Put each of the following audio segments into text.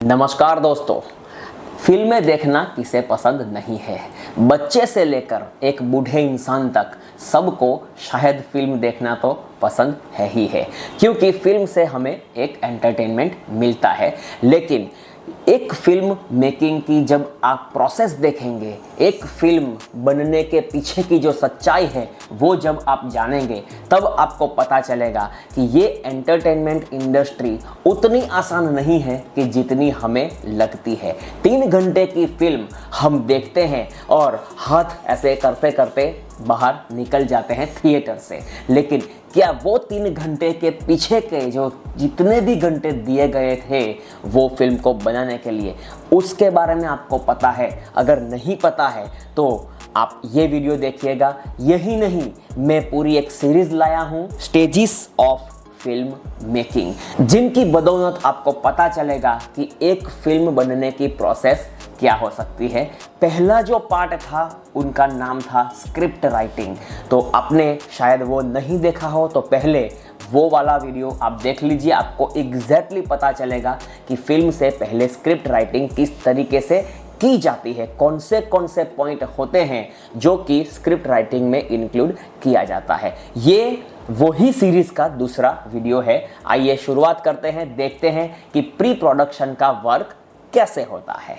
नमस्कार दोस्तों। फिल्में देखना किसे पसंद नहीं है। बच्चे से लेकर एक बूढ़े इंसान तक सबको शायद फिल्म देखना तो पसंद है ही है, क्योंकि फिल्म से हमें एक एंटरटेनमेंट मिलता है। लेकिन एक फिल्म मेकिंग की जब आप प्रोसेस देखेंगे, एक फिल्म बनने के पीछे की जो सच्चाई है वो जब आप जानेंगे, तब आपको पता चलेगा कि ये एंटरटेनमेंट इंडस्ट्री उतनी आसान नहीं है कि जितनी हमें लगती है। 3 घंटे की फिल्म हम देखते हैं और हाथ ऐसे करते करते बाहर निकल जाते हैं थिएटर से। लेकिन क्या वो 3 घंटे के पीछे के जो जितने भी घंटे दिए गए थे वो फिल्म को बनाने के लिए, उसके बारे में आपको पता है? अगर नहीं पता है तो आप ये वीडियो देखिएगा। यही नहीं, मैं पूरी एक सीरीज लाया हूँ, स्टेजेस ऑफ फिल्म मेकिंग, जिनकी बदौलत आपको पता चलेगा कि एक फिल्म बनने की प्रोसेस क्या हो सकती है। पहला जो पार्ट था उनका नाम था स्क्रिप्ट राइटिंग। तो आपने शायद वो नहीं देखा हो तो पहले वो वाला वीडियो आप देख लीजिए, आपको एग्जैक्टली पता चलेगा कि फिल्म से पहले स्क्रिप्ट राइटिंग किस तरीके से की जाती है, कौन से पॉइंट होते हैं जो कि स्क्रिप्ट राइटिंग में इंक्लूड किया जाता है। ये वही सीरीज का दूसरा वीडियो है। आइए शुरुआत करते हैं, देखते हैं कि प्री प्रोडक्शन का वर्क कैसे होता है।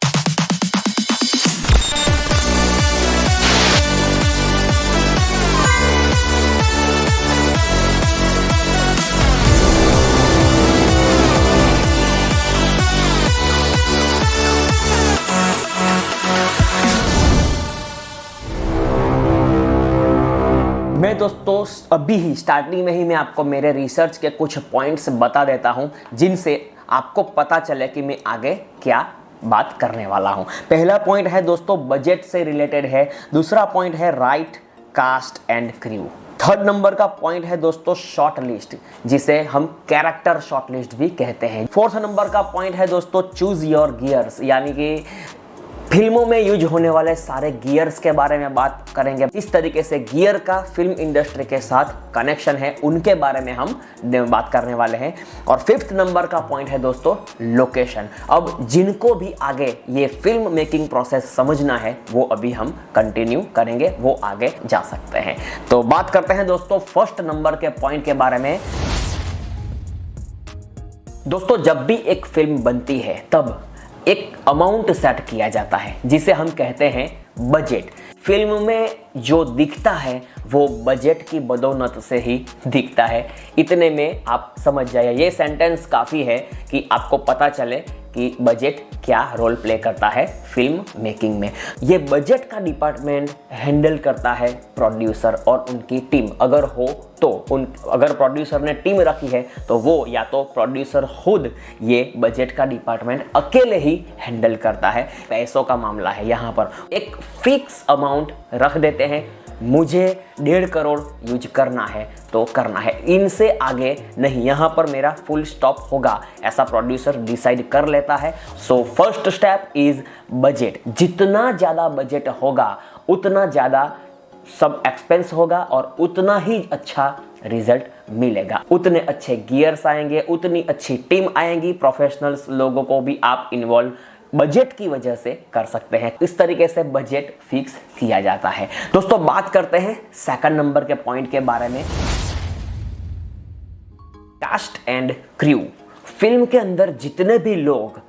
मैं दोस्तों अभी ही स्टार्टिंग में ही मैं आपको मेरे रिसर्च के कुछ पॉइंट्स बता देता हूं, जिनसे आपको पता चले कि मैं आगे क्या बात करने वाला हूं। पहला पॉइंट है दोस्तों बजट से रिलेटेड है। दूसरा पॉइंट है right cast and crew. Third number का पॉइंट है दोस्तों शॉर्ट लिस्ट, जिसे हम कैरेक्टर शॉर्ट लिस्ट भी कहते हैं। फोर्थ नंबर का पॉइंट है दोस्तों चूज योर गियर्स, यानी कि फिल्मों में यूज होने वाले सारे गियर्स के बारे में बात करेंगे। इस तरीके से गियर का फिल्म इंडस्ट्री के साथ कनेक्शन है, उनके बारे में हम बात करने वाले हैं। और फिफ्थ नंबर का पॉइंट है दोस्तों लोकेशन। अब जिनको भी आगे ये फिल्म मेकिंग प्रोसेस समझना है वो अभी हम कंटिन्यू करेंगे, वो आगे जा सकते हैं। तो बात करते हैं दोस्तों फर्स्ट नंबर के पॉइंट के बारे में। दोस्तों जब भी एक फिल्म बनती है तब एक अमाउंट सेट किया जाता है, जिसे हम कहते हैं बजट। फिल्म में जो दिखता है वो बजट की बदौलत से ही दिखता है। इतने में आप समझ जाइए, ये सेंटेंस काफ़ी है कि आपको पता चले कि बजट क्या रोल प्ले करता है फिल्म मेकिंग में। ये बजट का डिपार्टमेंट हैंडल करता है प्रोड्यूसर और उनकी टीम। अगर हो तो अगर प्रोड्यूसर ने टीम रखी है तो वो या तो प्रोड्यूसर खुद ये बजट का डिपार्टमेंट अकेले ही हैंडल करता है। पैसों का मामला है, यहाँ पर एक फिक्स अमाउंट रख देते हैं, मुझे 1.5 करोड़ यूज करना है तो करना है, इनसे आगे नहीं, यहाँ पर मेरा फुल स्टॉप होगा, ऐसा प्रोड्यूसर डिसाइड कर लेता है। So first step is budget. जितना ज़्यादा बजट होगा उतना ज़्यादा सब एक्सपेंस होगा और उतना ही अच्छा रिजल्ट मिलेगा, उतने अच्छे गियर्स आएंगे, उतनी अच्छी टीम आएंगी, प्रोफेशनल्स लोगों को भी आप इन्वॉल्व बजट की वजह से कर सकते हैं। इस तरीके से बजट फिक्स किया जाता है। दोस्तों बात करते हैं सेकंड नंबर के पॉइंट के बारे में, कास्ट एंड क्रू। फिल्म के अंदर जितने भी लोग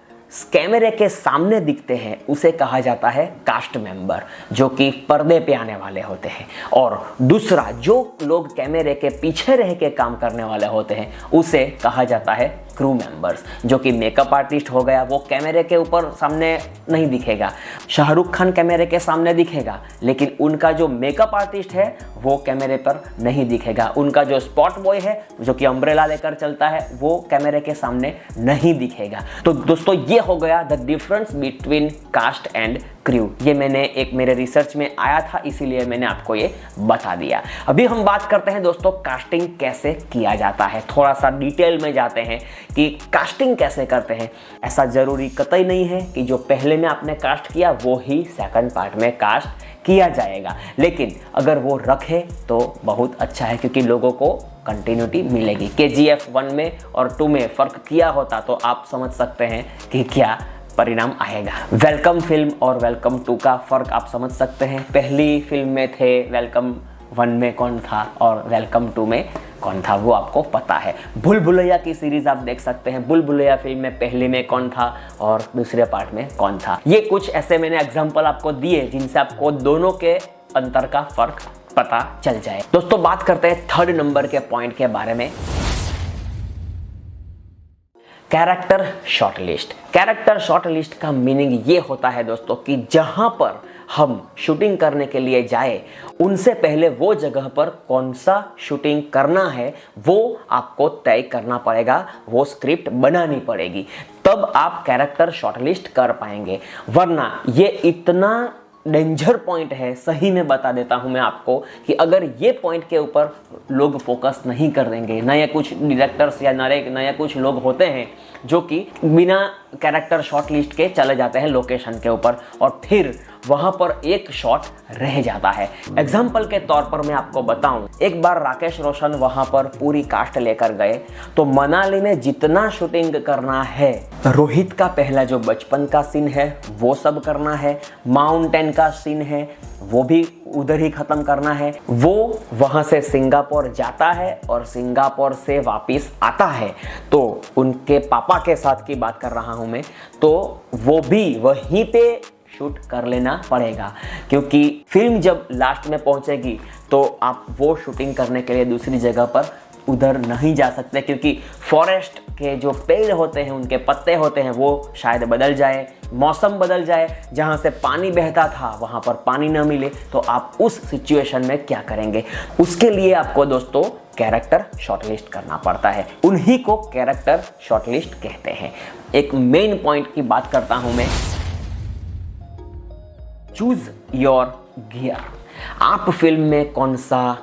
कैमरे के सामने दिखते हैं उसे कहा जाता है कास्ट मेंबर, जो कि पर्दे पे आने वाले होते हैं। और दूसरा जो लोग कैमरे के पीछे रह के काम करने वाले होते हैं उसे कहा जाता है क्रू मेंबर्स, जो कि मेकअप आर्टिस्ट हो गया, वो कैमरे के ऊपर सामने नहीं दिखेगा। शाहरुख खान कैमरे के सामने दिखेगा, लेकिन उनका जो मेकअप आर्टिस्ट है वो कैमरे पर नहीं दिखेगा। उनका जो स्पॉट बॉय है जो कि अम्ब्रेला लेकर चलता है वो कैमरे के सामने नहीं दिखेगा। तो दोस्तों ये हो गया the difference between caste and crew. ये मैंने एक मेरे रिसर्च में आया था, इसीलिए मैंने आपको ये बता दिया। अभी हम बात करते हैं दोस्तों कास्टिंग कैसे किया जाता है। थोड़ा सा डिटेल में जाते हैं कि कास्टिंग कैसे करते हैं। ऐसा जरूरी कतई नहीं है कि जो पहले में आपने कास्ट किया वो ही सेकंड पार्ट में कास्ट किया जाएगा, लेकिन अगर वो रखे तो बहुत अच्छा है, क्योंकि लोगों को कंटिन्यूटी मिलेगी। KGF 1 में और 2 में फ़र्क किया होता तो आप समझ सकते हैं कि क्या परिणाम आएगा। वेलकम फिल्म और वेलकम 2 का फ़र्क आप समझ सकते हैं। पहली फिल्म में थे, वेलकम 1 में कौन था और वेलकम 2 में कौन था वो आपको पता है। भूल भुलैया की सीरीज आप देख सकते हैं। भूल भुलैया फिल्म में पहले में कौन था और दूसरे पार्ट में कौन था। ये कुछ ऐसे मैंने एग्जाम्पल आपको दिए जिनसे आपको दोनों के अंतर का फर्क पता चल जाए। दोस्तों बात करते हैं 3rd नंबर के पॉइंट के बारे में, कैरेक्टर शॉर्टलिस्ट। कैरेक्टर शॉर्टलिस्ट का मीनिंग ये होता है दोस्तों कि जहां पर हम शूटिंग करने के लिए जाए उनसे पहले वो जगह पर कौन सा शूटिंग करना है वो आपको तय करना पड़ेगा, वो स्क्रिप्ट बनानी पड़ेगी, तब आप कैरेक्टर शॉर्टलिस्ट कर पाएंगे। वरना ये इतना डेंजर पॉइंट है, सही में बता देता हूं मैं आपको, कि अगर ये पॉइंट के ऊपर लोग फोकस नहीं करेंगे, नए कुछ डायरेक्टर्स या नए कुछ लोग होते हैं जो कि बिना कैरेक्टर शॉर्टलिस्ट के चले जाते हैं लोकेशन के ऊपर और फिर वहां पर एक शॉट रह जाता है। एग्जाम्पल के तौर पर मैं आपको बताऊं, एक बार राकेश रोशन वहां पर पूरी कास्ट लेकर गए तो मनाली में जितना शूटिंग करना है, रोहित का पहला जो बचपन का सीन है वो सब करना है, माउंटेन का सीन है वो भी उधर ही खत्म करना है, वो वहां से सिंगापुर जाता है और सिंगापुर से वापस आता है, तो उनके पापा के साथ की बात कर रहा हूं मैं, तो वो भी वहीं पे शूट कर लेना पड़ेगा, क्योंकि फिल्म जब लास्ट में पहुंचेगी तो आप वो शूटिंग करने के लिए दूसरी जगह पर उधर नहीं जा सकते, क्योंकि फॉरेस्ट के जो पेड़ होते हैं उनके पत्ते होते हैं वो शायद बदल जाए, मौसम बदल जाए, जहां से पानी बहता था वहां पर पानी ना मिले, तो आप उस सिचुएशन में क्या करेंगे। उसके लिए आपको दोस्तों कैरेक्टर शॉर्टलिस्ट करना पड़ता है, उन्हीं को कैरेक्टर शॉर्टलिस्ट कहते हैं। एक मेन पॉइंट की बात करता हूं मैं, चूज योर गियर। आप फिल्म में कौन सा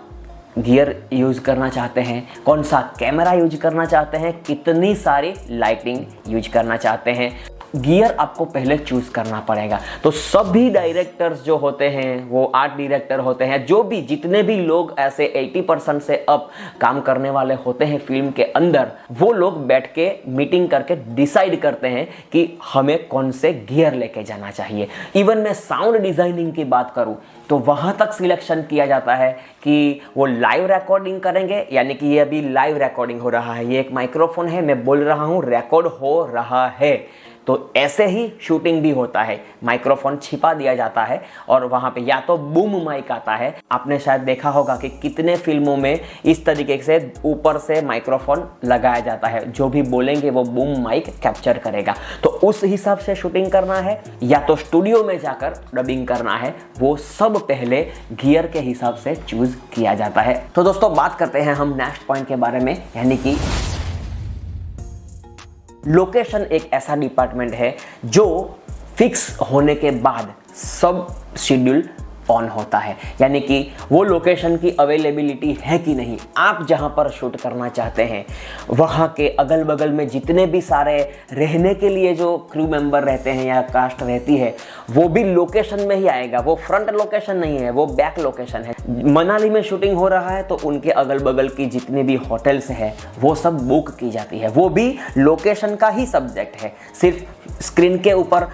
गियर यूज करना चाहते हैं, कौन सा कैमरा यूज करना चाहते हैं, कितनी सारी लाइटिंग यूज करना चाहते हैं, गियर आपको पहले चूज करना पड़ेगा। तो सभी डायरेक्टर्स जो होते हैं, वो आर्ट डायरेक्टर होते हैं, जो भी जितने भी लोग ऐसे 80% से अब काम करने वाले होते हैं फिल्म के अंदर, वो लोग बैठ के मीटिंग करके डिसाइड करते हैं कि हमें कौन से गियर लेके जाना चाहिए। इवन मैं साउंड डिजाइनिंग की बात करूं तो वहां तक सिलेक्शन किया जाता है कि वो लाइव रिकॉर्डिंग करेंगे, यानी कि ये अभी लाइव रिकॉर्डिंग हो रहा है, ये एक माइक्रोफोन है, मैं बोल रहा हूं, रिकॉर्ड हो रहा है, तो ऐसे ही शूटिंग भी होता है। माइक्रोफोन छिपा दिया जाता है और वहां पे या तो बूम माइक आता है, आपने शायद देखा होगा कि कितने फिल्मों में इस तरीके से ऊपर से माइक्रोफोन लगाया जाता है, जो भी बोलेंगे वो बूम माइक कैप्चर करेगा। तो उस हिसाब से शूटिंग करना है या तो स्टूडियो में जाकर डबिंग करना है, वो सब पहले गियर के हिसाब से चूज किया जाता है। तो दोस्तों बात करते हैं हम नेक्स्ट पॉइंट के बारे में, यानी कि लोकेशन एक ऐसा डिपार्टमेंट है जो फिक्स होने के बाद सब शेड्यूल ऑन होता है, यानी कि वो लोकेशन की अवेलेबिलिटी है कि नहीं, आप जहां पर शूट करना चाहते हैं वहां के अगल बगल में जितने भी सारे रहने के लिए जो क्रू मेंबर रहते हैं या कास्ट रहती है वो भी लोकेशन में ही आएगा। वो फ्रंट लोकेशन नहीं है, वो बैक लोकेशन है। मनाली में शूटिंग हो रहा है तो उनके अगल बगल की जितने भी होटल्स हैं वो सब बुक की जाती है, वो भी लोकेशन का ही सब्जेक्ट है, सिर्फ स्क्रीन के ऊपर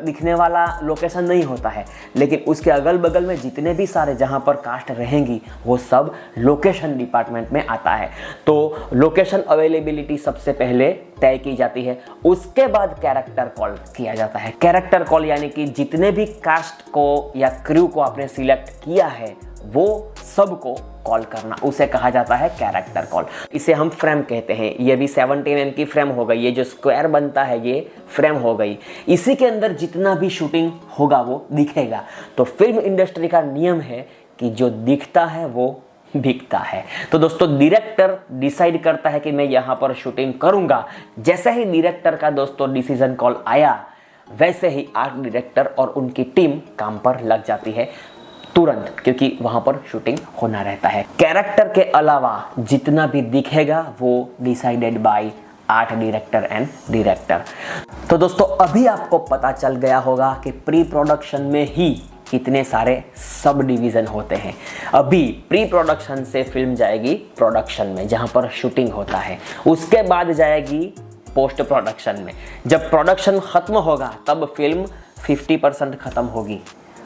दिखने वाला लोकेशन नहीं होता है, लेकिन उसके अगल बगल में जितने भी सारे जहां पर कास्ट रहेंगी वो सब लोकेशन डिपार्टमेंट में आता है। तो लोकेशन अवेलेबिलिटी सबसे पहले तय की जाती है, उसके बाद कैरेक्टर कॉल किया जाता है। कैरेक्टर कॉल यानी कि जितने भी कास्ट को या क्रू को आपने सिलेक्ट किया है वो सबको कॉल करना, उसे कहा जाता है कैरेक्टर कॉल। इसे हम फ्रेम कहते हैं। ये भी 17 mm की फ्रेम हो गई, ये जो स्क्वायर बनता है ये फ्रेम हो गई, इसी के अंदर जितना भी शूटिंग होगा वो दिखेगा। तो फिल्म इंडस्ट्री का नियम है कि जो दिखता है वो बिकता है। तो दोस्तों डायरेक्टर डिसाइड करता है कि मैं यहाँ पर शूटिंग करूंगा, जैसे ही डायरेक्टर का दोस्तों डिसीजन कॉल आया वैसे ही आर्ट डायरेक्टर और उनकी टीम काम पर लग जाती है तुरंत, क्योंकि वहां पर शूटिंग होना रहता है। कैरेक्टर के अलावा जितना भी दिखेगा वो decided by art director and director. तो दोस्तों अभी आपको पता चल गया होगा कि प्री प्रोडक्शन में ही कितने सारे सब डिवीज़न होते हैं। अभी प्री प्रोडक्शन से फिल्म जाएगी प्रोडक्शन में, जहाँ पर शूटिंग होता है, उसके बाद जाएगी पोस्ट प्रोडक्शन में। जब प्रोडक्शन ख़त्म होगा तब फिल्म 50% ख़त्म होगी,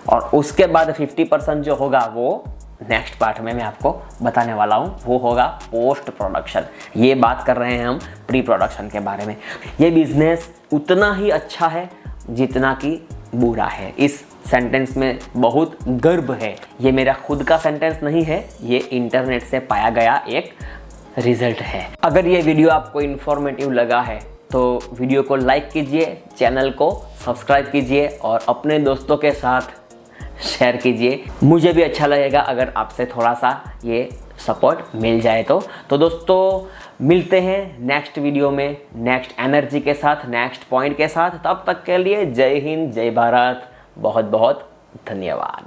और उसके बाद 50% जो होगा वो नेक्स्ट पार्ट में मैं आपको बताने वाला हूँ, वो होगा पोस्ट प्रोडक्शन। ये बात कर रहे हैं हम प्री प्रोडक्शन के बारे में। ये बिजनेस उतना ही अच्छा है जितना कि बुरा है। इस सेंटेंस में बहुत गर्व है। ये मेरा खुद का सेंटेंस नहीं है, ये इंटरनेट से पाया गया एक रिजल्ट है। अगर ये वीडियो आपको इन्फॉर्मेटिव लगा है तो वीडियो को लाइक कीजिए, चैनल को सब्सक्राइब कीजिए और अपने दोस्तों के साथ शेयर कीजिए। मुझे भी अच्छा लगेगा अगर आपसे थोड़ा सा ये सपोर्ट मिल जाए तो दोस्तों मिलते हैं नेक्स्ट वीडियो में, नेक्स्ट एनर्जी के साथ, नेक्स्ट पॉइंट के साथ। तब तक के लिए जय हिंद, जय भारत, बहुत बहुत धन्यवाद।